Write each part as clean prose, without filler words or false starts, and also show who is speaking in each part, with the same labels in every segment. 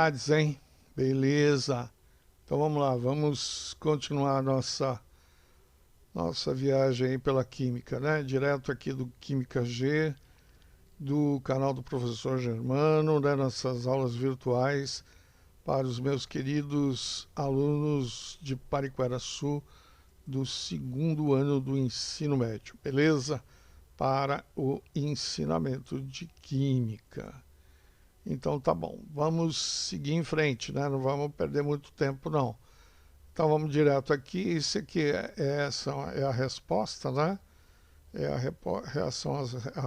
Speaker 1: novidades, hein? Beleza. Então vamos lá, vamos continuar nossa viagem aí pela química, né? Direto aqui do Química G, do canal do professor Germano, né? Nossas aulas virtuais para os meus queridos alunos de Pariqueraçu do segundo ano do ensino médio, beleza? Para o ensinamento de química. Então tá bom, vamos seguir em frente, né? Não vamos perder muito tempo não. Então vamos direto aqui, isso aqui essa é a resposta, né? É as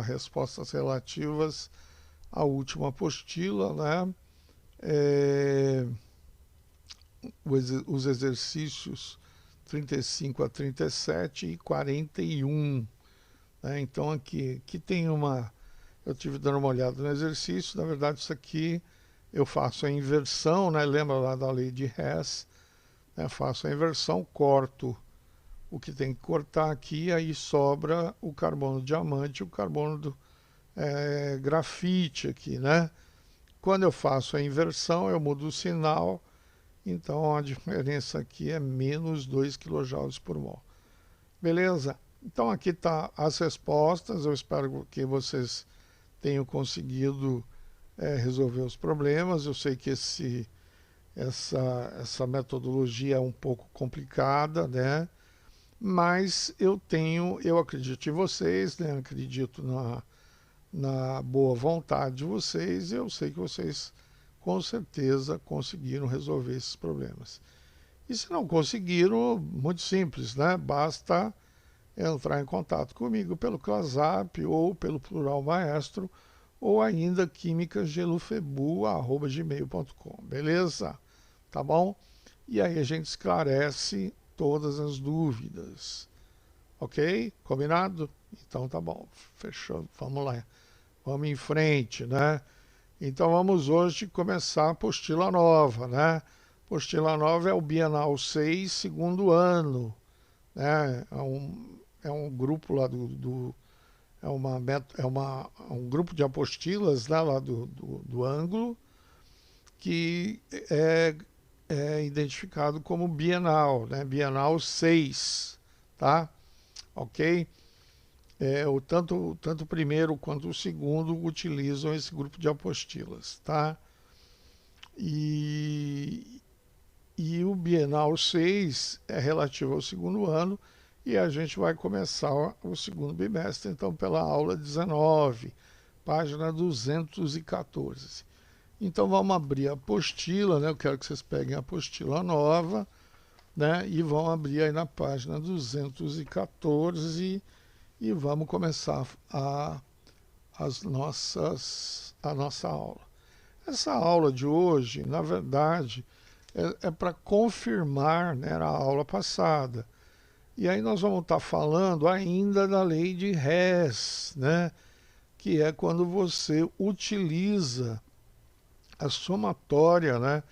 Speaker 1: respostas relativas à última apostila, né? É, os exercícios 35 a 37 e 41, né? Então aqui tem eu tive dando uma olhada no exercício, na verdade isso aqui eu faço a inversão, né? Lembra lá da lei de Hess, né? Faço a inversão, corto o que tem que cortar aqui, aí sobra o carbono diamante e o carbono grafite aqui, né? Quando eu faço a inversão, eu mudo o sinal, então a diferença aqui é menos 2 kJ por mol. Beleza? Então aqui está as respostas, eu espero que vocês tenham conseguido resolver os problemas. Eu sei que essa metodologia é um pouco complicada, né? Mas eu acredito em vocês, né? Acredito na boa vontade de vocês, e eu sei que vocês com certeza conseguiram resolver esses problemas. E se não conseguiram, muito simples, né? Basta entrar em contato comigo pelo WhatsApp ou pelo Plural Maestro, ou ainda quimicagelufebu@gmail.com, beleza? Tá bom? E aí a gente esclarece todas as dúvidas, ok? Combinado? Então tá bom, fechou, vamos lá, vamos em frente, né? Então vamos hoje começar a apostila nova, né? Apostila nova é o Bienal 6, segundo ano, né? É um grupo lá um grupo de apostilas, né, lá do ângulo, que é identificado como bienal, né? Bienal 6, tá? Ok? Tanto o primeiro quanto o segundo utilizam esse grupo de apostilas, tá? E o Bienal 6 é relativo ao segundo ano, e a gente vai começar o segundo bimestre, então, pela aula 19, página 214. Então vamos abrir a apostila, né? Eu quero que vocês peguem a apostila nova, né? E vão abrir aí na página 214 e vamos começar a nossa aula. Essa aula de hoje, na verdade, é para confirmar, né, a aula passada. E aí nós vamos estar falando ainda da lei de Hess, né? Que é quando você utiliza a somatória, né,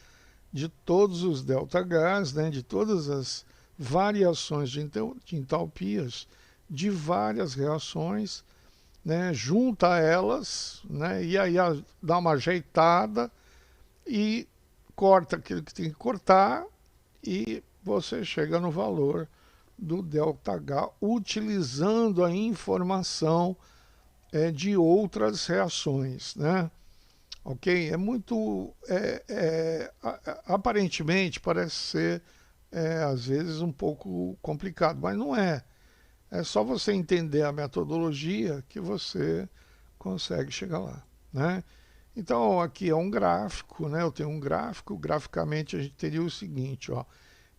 Speaker 1: de todos os ΔHs, né, de todas as variações de entalpias de várias reações, né, junta elas, né, e aí dá uma ajeitada e corta aquilo que tem que cortar, e você chega no valor do ΔH utilizando a informação de outras reações, né? Ok? É muito. Aparentemente parece ser, às vezes, um pouco complicado, mas não é. É só você entender a metodologia que você consegue chegar lá, né? Então, aqui é um gráfico, né? Eu tenho um gráfico. Graficamente, a gente teria o seguinte, ó.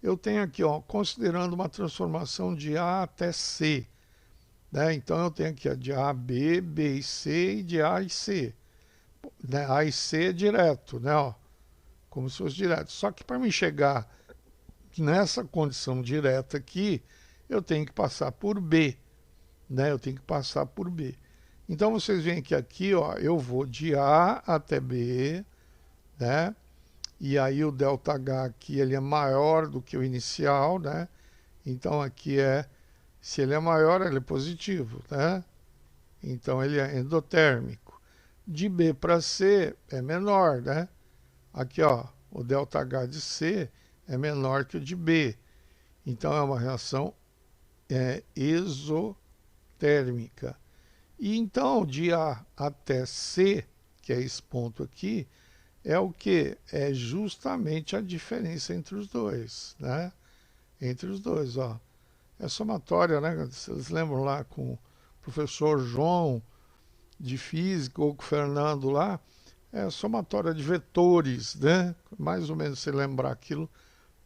Speaker 1: Eu tenho aqui, ó, considerando uma transformação de A até C, né? Então, eu tenho aqui a de A a B, B e C, e de A e C. Né? A e C é direto, né? Ó, como se fosse direto. Só que para me chegar nessa condição direta aqui, eu tenho que passar por B, né? Eu tenho que passar por B. Então vocês veem que aqui, ó, eu vou de A até B, né? E aí o ΔH aqui ele é maior do que o inicial, né? Então aqui se ele é maior, ele é positivo, né? Então ele é endotérmico. De B para C é menor, né? Aqui, ó, o ΔH de C é menor que o de B. Então é uma reação exotérmica. E então de A até C, que é esse ponto aqui, é o que? É justamente a diferença entre os dois, né? Entre os dois, ó. É somatória, né? Vocês lembram lá com o professor João de física ou com o Fernando lá? É somatória de vetores, né? Mais ou menos se lembrar aquilo,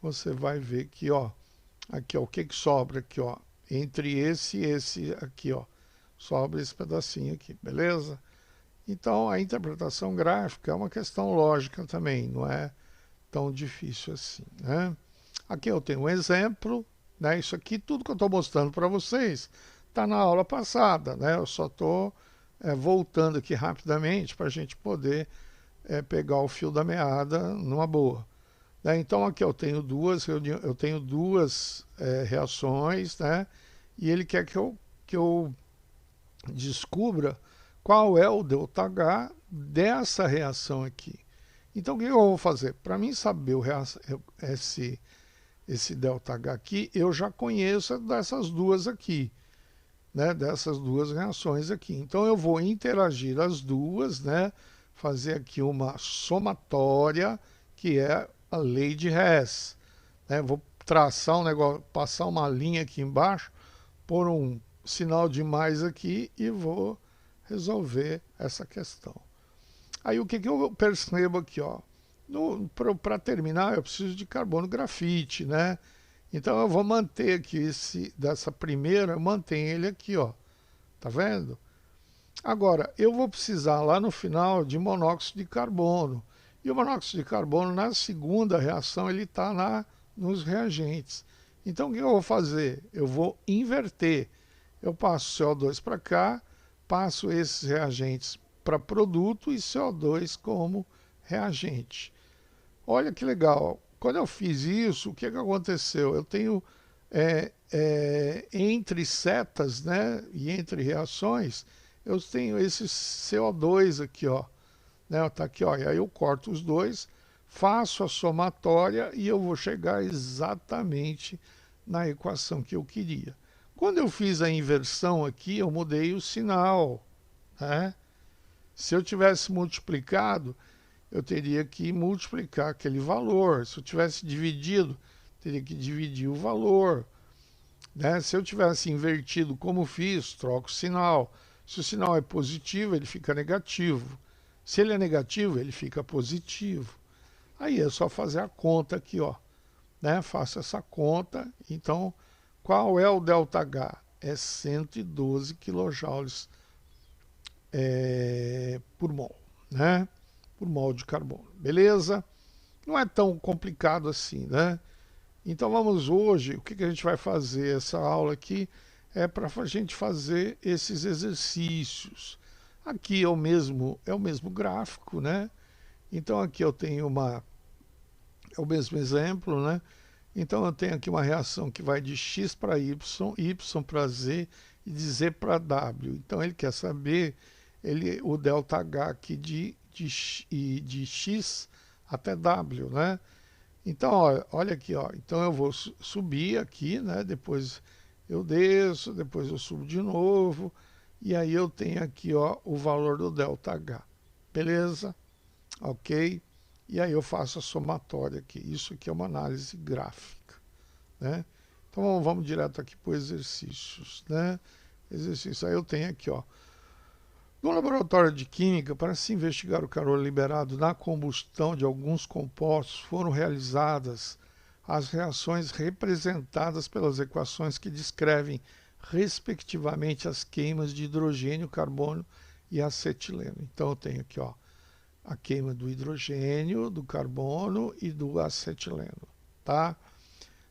Speaker 1: você vai ver que, ó, aqui, ó, o que que sobra aqui, ó, entre esse e esse aqui, ó, sobra esse pedacinho aqui, beleza? Então, a interpretação gráfica é uma questão lógica também, não é tão difícil assim, né? Aqui eu tenho um exemplo, né? Isso aqui, tudo que eu estou mostrando para vocês, está na aula passada, né? Eu só estou voltando aqui rapidamente para a gente poder pegar o fio da meada numa boa. Né? Então aqui eu tenho duas reações, né? E ele quer que eu descubra qual é o ΔH dessa reação aqui. Então o que eu vou fazer? Para mim saber esse ΔH aqui, eu já conheço dessas duas aqui, né? Dessas duas reações aqui. Então eu vou interagir as duas, né? Fazer aqui uma somatória, que é a lei de Hess. Né? Vou traçar um negócio, passar uma linha aqui embaixo, pôr um sinal de mais aqui e vou resolver essa questão. Aí o que eu percebo aqui, ó? Para terminar, eu preciso de carbono grafite, né? Então eu vou manter aqui dessa primeira, eu mantenho ele aqui, ó. Tá vendo? Agora, eu vou precisar lá no final de monóxido de carbono. E o monóxido de carbono, na segunda reação, ele está nos reagentes. Então, o que eu vou fazer? Eu vou inverter. Eu passo CO2 para cá, passo esses reagentes para produto e CO2 como reagente. Olha que legal. Quando eu fiz isso, o que aconteceu? Eu tenho entre setas, né, e entre reações, eu tenho esse CO2 aqui, ó, né, tá aqui, ó, e aí eu corto os dois, faço a somatória e eu vou chegar exatamente na equação que eu queria. Quando eu fiz a inversão aqui, eu mudei o sinal, né? Se eu tivesse multiplicado, eu teria que multiplicar aquele valor. Se eu tivesse dividido, teria que dividir o valor. Né? Se eu tivesse invertido como fiz, troco o sinal. Se o sinal é positivo, ele fica negativo. Se ele é negativo, ele fica positivo. Aí é só fazer a conta aqui, ó. Né? Faço essa conta. Então, qual é o ΔH? É 112 kJ por mol, né? Por mol de carbono. Beleza? Não é tão complicado assim, né? Então vamos hoje, o que a gente vai fazer? Essa aula aqui é para a gente fazer esses exercícios. Aqui é o mesmo gráfico, né? Então aqui eu tenho é o mesmo exemplo, né? Então eu tenho aqui uma reação que vai de x para y, y para z e de z para w. Então ele quer saber o ΔH aqui de x até w, né? Então, olha aqui, ó. Então eu vou subir aqui, né? Depois eu desço, depois eu subo de novo. E aí eu tenho aqui, ó, o valor do ΔH. Beleza? Ok? E aí eu faço a somatória aqui. Isso aqui é uma análise gráfica, né? Então vamos direto aqui para os exercícios, né? Exercício. Aí eu tenho aqui, ó. No laboratório de química, para se investigar o calor liberado na combustão de alguns compostos, foram realizadas as reações representadas pelas equações que descrevem, respectivamente, as queimas de hidrogênio, carbono e acetileno. Então eu tenho aqui, ó, a queima do hidrogênio, do carbono e do acetileno, tá?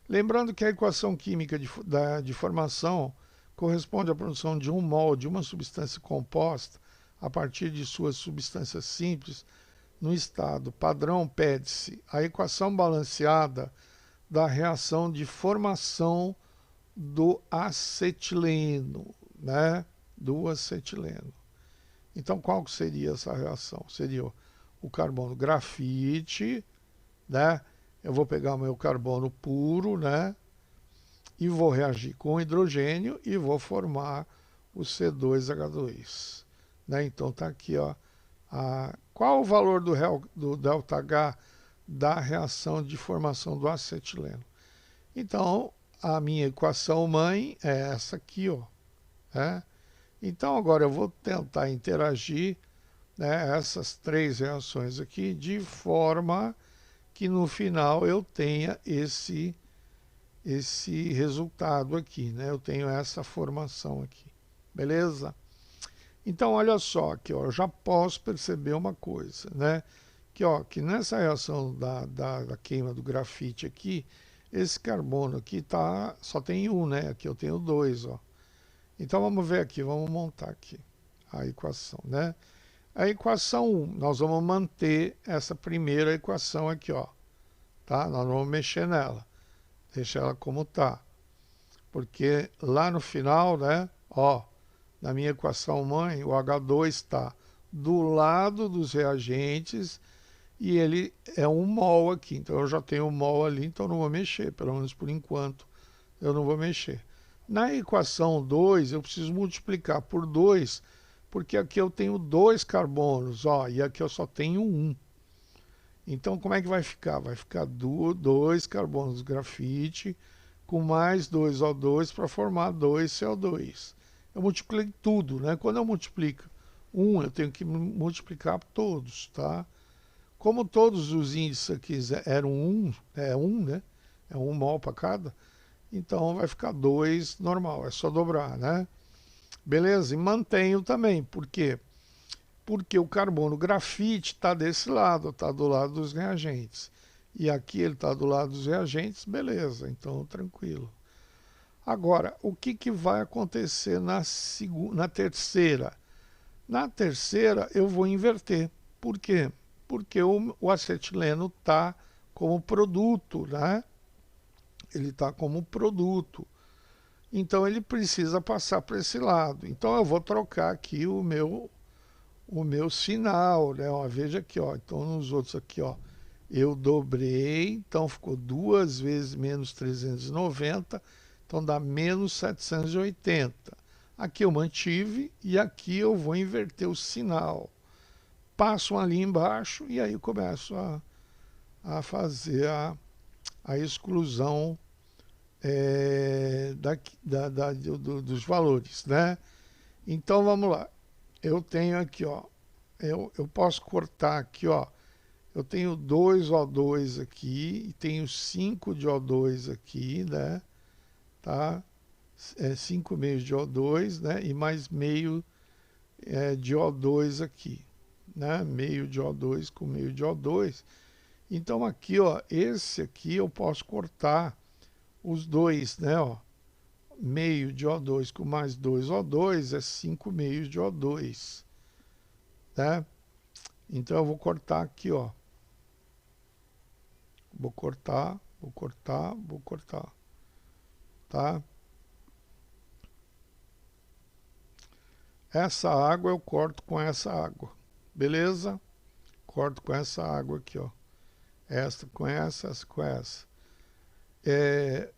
Speaker 1: Lembrando que a equação química de formação corresponde à produção de 1 mol de uma substância composta a partir de suas substâncias simples no estado padrão, pede-se a equação balanceada da reação de formação do acetileno, né? Do acetileno. Então, qual seria essa reação? Seria o carbono grafite, né? Eu vou pegar o meu carbono puro, né? E vou reagir com o hidrogênio e vou formar o C2H2. Né? Então tá aqui, ó. Qual o valor do ΔH da reação de formação do acetileno? Então, a minha equação mãe é essa aqui, ó. Né? Então, agora eu vou tentar interagir, né, essas três reações aqui de forma que no final eu tenha esse resultado aqui, né? Eu tenho essa formação aqui, beleza? Então, olha só aqui, ó, eu já posso perceber uma coisa, né? Que nessa reação da queima do grafite aqui, esse carbono aqui só tem um, né? Aqui eu tenho dois, ó. Então, vamos ver aqui, vamos montar aqui a equação, né? A equação 1, nós vamos manter essa primeira equação aqui, ó. Tá? Nós não vamos mexer nela. Deixa ela como tá. Porque lá no final, né? Ó, na minha equação mãe, o H2 está do lado dos reagentes e ele é 1 mol aqui. Então eu já tenho 1 mol ali, então eu não vou mexer, pelo menos por enquanto eu não vou mexer. Na equação 2, eu preciso multiplicar por 2, porque aqui eu tenho 2 carbonos, ó, e aqui eu só tenho 1. Então como é que vai ficar? Vai ficar 2 carbonos grafite com mais 2 O2 para formar 2 CO2. Eu multipliquei tudo, né? Quando eu multiplico 1, eu tenho que multiplicar todos, tá? Como todos os índices aqui eram 1, né? É 1 mol para cada, então vai ficar 2 normal, é só dobrar, né? Beleza? E mantenho também, por quê? Porque o carbono grafite está desse lado, está do lado dos reagentes. E aqui ele está do lado dos reagentes, beleza, então tranquilo. Agora, o que vai acontecer na terceira? Na terceira eu vou inverter. Por quê? Porque o acetileno está como produto, né? Ele está como produto. Então ele precisa passar para esse lado. Então eu vou trocar aqui o meu sinal, né? Ó, veja aqui, ó. Então nos outros aqui, ó, eu dobrei, então ficou 2 vezes menos 390, então dá menos 780. Aqui eu mantive e aqui eu vou inverter o sinal. Passo ali embaixo e aí eu começo a fazer a exclusão dos valores, né? Então vamos lá. Eu tenho aqui, ó, eu posso cortar aqui, ó. Eu tenho 2 O2 aqui e tenho 5 de O2 aqui, né? Tá? 5 meios de O2, né? E mais meio de O2 aqui, né? Meio de O2 com meio de O2. Então aqui, ó, esse aqui eu posso cortar os dois, né? Ó, meio de O2 com mais 2 O2 é 5 meios de O2, né? Então eu vou cortar aqui, ó. Vou cortar, vou cortar, vou cortar, tá? Essa água eu corto com essa água, beleza? Corto com essa água aqui, ó. Essa com essa com essa.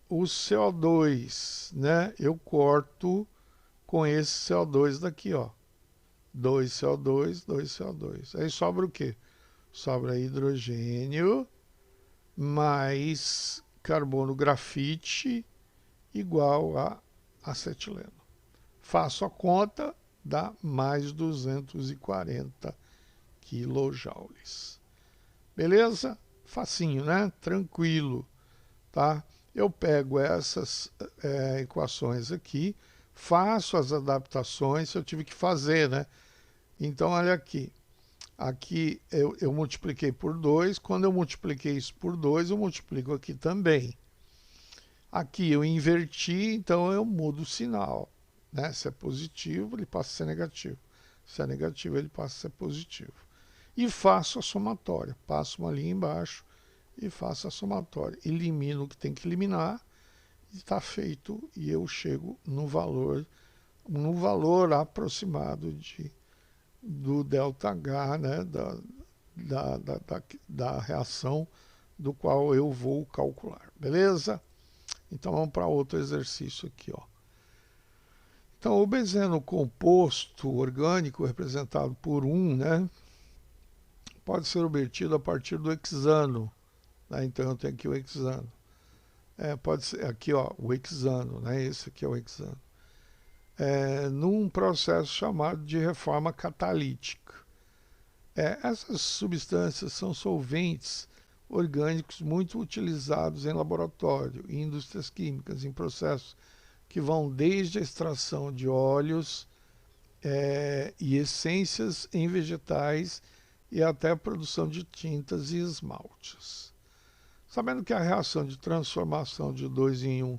Speaker 1: O CO2, né? Eu corto com esse CO2 daqui, ó. 2 CO2, 2 CO2. Aí sobra o quê? Sobra hidrogênio mais carbono grafite igual a acetileno. Faço a conta, dá mais 240 quilojoules. Beleza? Facinho, né? Tranquilo, tá? Eu pego essas equações aqui, faço as adaptações que eu tive que fazer, né? Então, olha aqui. Aqui eu multipliquei por 2. Quando eu multipliquei isso por 2, eu multiplico aqui também. Aqui eu inverti, então eu mudo o sinal, né? Se é positivo, ele passa a ser negativo. Se é negativo, ele passa a ser positivo. E faço a somatória. Passo uma linha embaixo e faço a somatória. Elimino o que tem que eliminar e está feito. E eu chego no valor aproximado do ΔH, né? da reação do qual eu vou calcular, beleza? Então vamos para outro exercício aqui, ó. Então o benzeno composto orgânico representado por 1, né, pode ser obtido a partir do hexano, né? Então eu tenho aqui o hexano. Pode ser aqui, ó, o hexano, né? Esse aqui é o hexano. Num processo chamado de reforma catalítica. Essas substâncias são solventes orgânicos muito utilizados em laboratório e indústrias químicas, em processos que vão desde a extração de óleos e essências em vegetais e até a produção de tintas e esmaltes. Sabendo que a reação de transformação de 2 em 1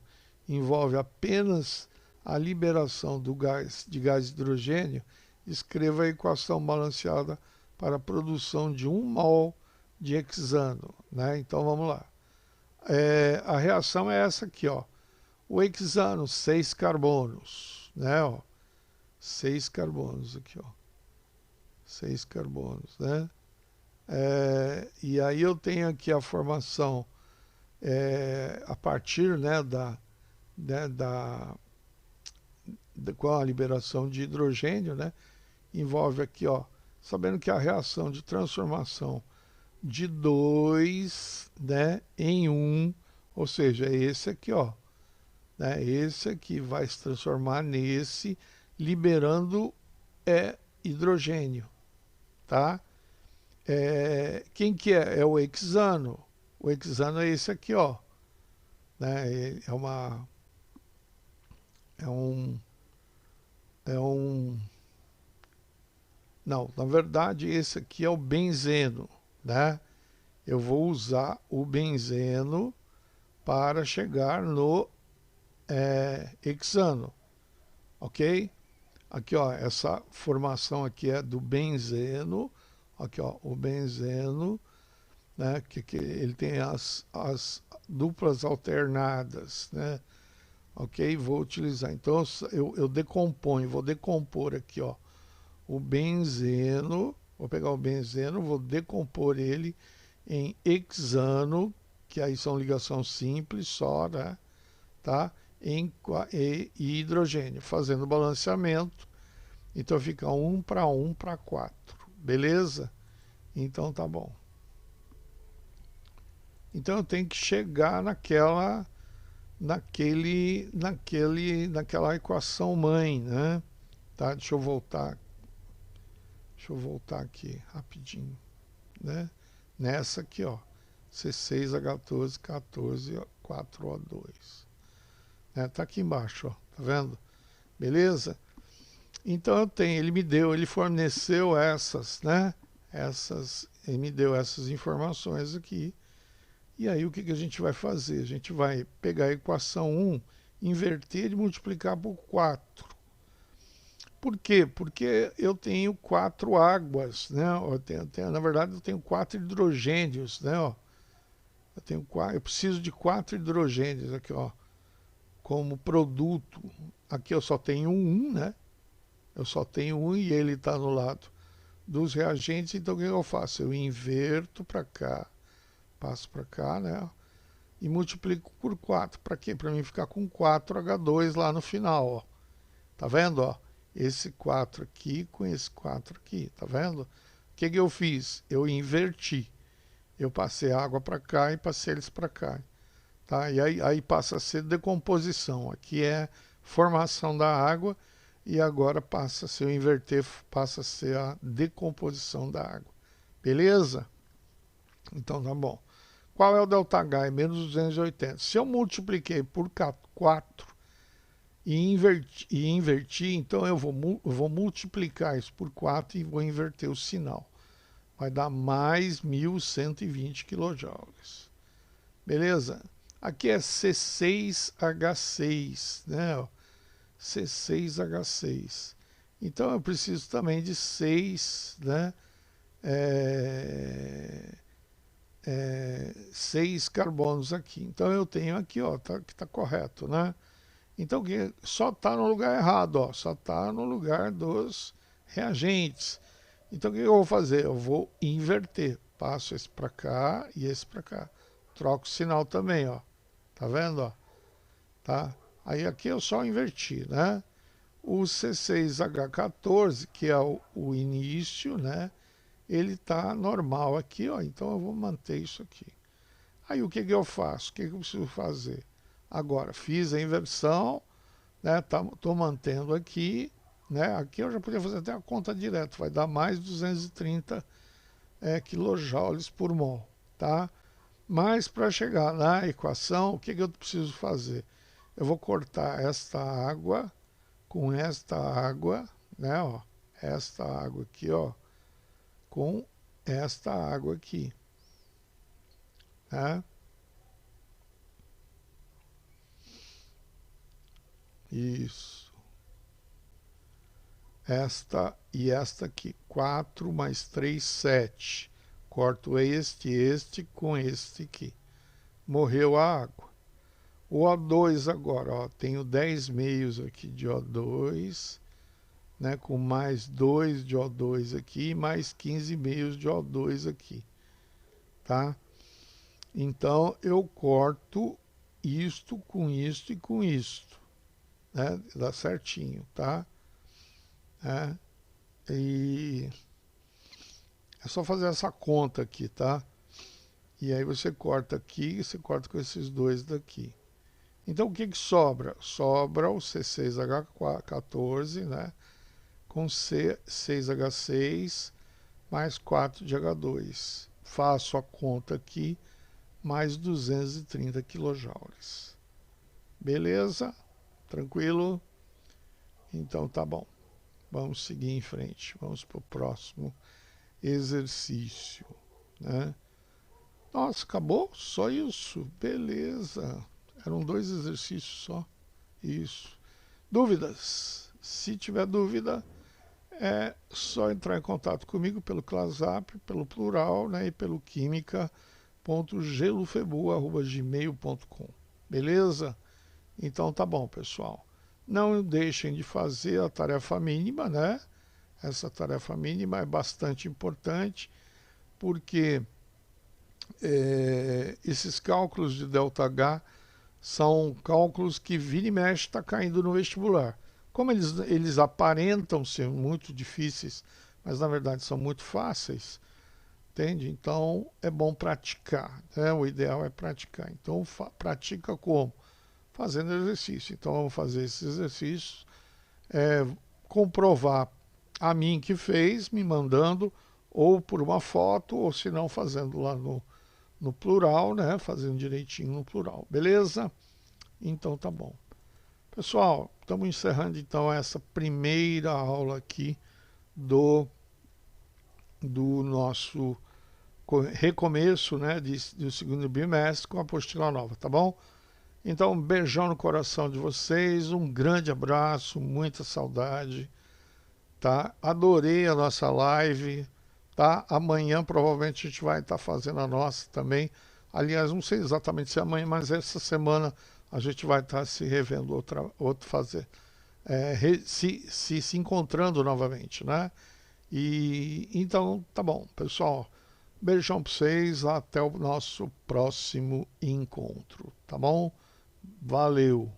Speaker 1: envolve apenas a liberação de gás hidrogênio, escreva a equação balanceada para a produção de 1 mol de hexano, né? Então vamos lá. A reação é essa aqui, ó. O hexano, 6 carbonos, né? Ó, 6 carbonos aqui, ó. 6 carbonos, né? E aí eu tenho aqui a formação a partir, né, com a liberação de hidrogênio, né? Envolve aqui, ó, sabendo que a reação de transformação de 2, né, em 1, ou seja, é esse aqui, ó, né, esse aqui vai se transformar nesse, liberando hidrogênio, tá? Quem que é? É o hexano. O hexano é esse aqui, ó, né? Não, na verdade esse aqui é o benzeno, né? Eu vou usar o benzeno para chegar no hexano, ok? Aqui, ó, essa formação aqui é do benzeno, aqui, ó, o benzeno, né? Que ele tem as duplas alternadas, né? Ok? Vou utilizar. Então eu decomponho, vou decompor aqui, ó, o benzeno. Vou pegar o benzeno, vou decompor ele em hexano, que aí são ligação simples só, né? Tá? E hidrogênio, fazendo balanceamento. Então fica 1 para 1 para 4. Beleza? Então tá bom. Então eu tenho que chegar naquela equação mãe, né? Tá? Deixa eu voltar aqui rapidinho, né? Nessa aqui, ó, C6H12, 14, 4O2. Tá aqui embaixo, ó, tá vendo? Beleza? Então ele forneceu essas, né? Ele me deu essas informações aqui. E aí o que a gente vai fazer? A gente vai pegar a equação 1, inverter e multiplicar por 4. Por quê? Porque eu tenho 4 águas, né? Na verdade eu tenho 4 hidrogênios, né? Ó, eu preciso de 4 hidrogênios aqui, ó, como produto. Aqui eu só tenho um, né? Eu só tenho um e ele está no lado dos reagentes. Então o que eu faço? Eu inverto para cá, passo para cá, né? E multiplico por 4. Para quê? Para mim ficar com 4H2 lá no final, ó. Tá vendo, ó? Esse 4 aqui com esse 4 aqui, tá vendo? O que eu fiz? Eu inverti. Eu passei a água para cá e passei eles para cá, tá? E aí passa a ser decomposição. Aqui é formação da água e agora se eu inverter, passa a ser a decomposição da água. Beleza? Então tá bom. Qual é o ΔH? É menos 280. Se eu multipliquei por 4 e inverti, então eu vou multiplicar isso por 4 e vou inverter o sinal. Vai dar mais 1.120 kJ. Beleza? Aqui é C6H6, né? C6H6. Então eu preciso também de 6, né? 6 carbonos aqui. Então eu tenho aqui, ó, que tá correto, né? Então só está no lugar errado, ó, só está no lugar dos reagentes. Então o que eu vou fazer? Eu vou inverter. Passo esse para cá e esse para cá. Troco o sinal também, ó. Tá vendo, ó? Tá? Aí aqui eu só inverti, né? O C6H14, que é o início, né? Ele tá normal aqui, ó. Então eu vou manter isso aqui. Aí o que que eu faço? O que que eu preciso fazer? Agora, fiz a inversão, né? Tô mantendo aqui, né? Aqui eu já podia fazer até a conta direto, vai dar mais 230 quilojoules por mol, tá? Mas para chegar na equação, o que que eu preciso fazer? Eu vou cortar esta água com esta água, né? Ó, esta água aqui, ó, com esta água aqui, né? Isso. Esta e esta aqui. 4 mais 3, 7. Corto este com este aqui. Morreu a água. O O2 agora, ó, tenho 10 meios aqui de O2, né, com mais 2 de O2 aqui, mais 15 meios de O2 aqui, tá? Então eu corto isto e com isto, né? Dá certinho, tá? E é só fazer essa conta aqui, tá? E aí você corta aqui, você corta com esses dois daqui. Então o que que sobra? Sobra o C6H14, né? Com C6H6 mais 4 de H2. Faço a conta aqui, mais 230 quilojoules. Beleza? Tranquilo? Então tá bom. Vamos seguir em frente. Vamos para o próximo exercício, né? Nossa, acabou? Só isso? Beleza. Eram 2 exercícios só. Isso. Dúvidas? Se tiver dúvida, é só entrar em contato comigo pelo ClassApp, pelo plural, né, e pelo química.gelufebu@gmail.com. Beleza? Então tá bom, pessoal. Não deixem de fazer a tarefa mínima, né? Essa tarefa mínima é bastante importante, porque esses cálculos de ΔH são cálculos que vira e mexe está caindo no vestibular. Como eles aparentam ser muito difíceis, mas na verdade são muito fáceis, entende? Então é bom praticar, né? O ideal é praticar. Então pratica como? Fazendo exercício. Então vamos fazer esses exercícios, comprovar a mim que fez, me mandando ou por uma foto, ou se não fazendo lá no plural, né? Fazendo direitinho no plural, beleza? Então tá bom. Pessoal, estamos encerrando então essa primeira aula aqui do nosso recomeço, né, do segundo bimestre com a apostila nova, tá bom? Então, um beijão no coração de vocês, um grande abraço, muita saudade, tá? Adorei a nossa live, tá? Amanhã provavelmente a gente vai estar fazendo a nossa também. Aliás, não sei exatamente se é amanhã, mas essa semana a gente vai estar se revendo se encontrando novamente, né? E então tá bom, pessoal. Beijão para vocês, até o nosso próximo encontro, tá bom? Valeu!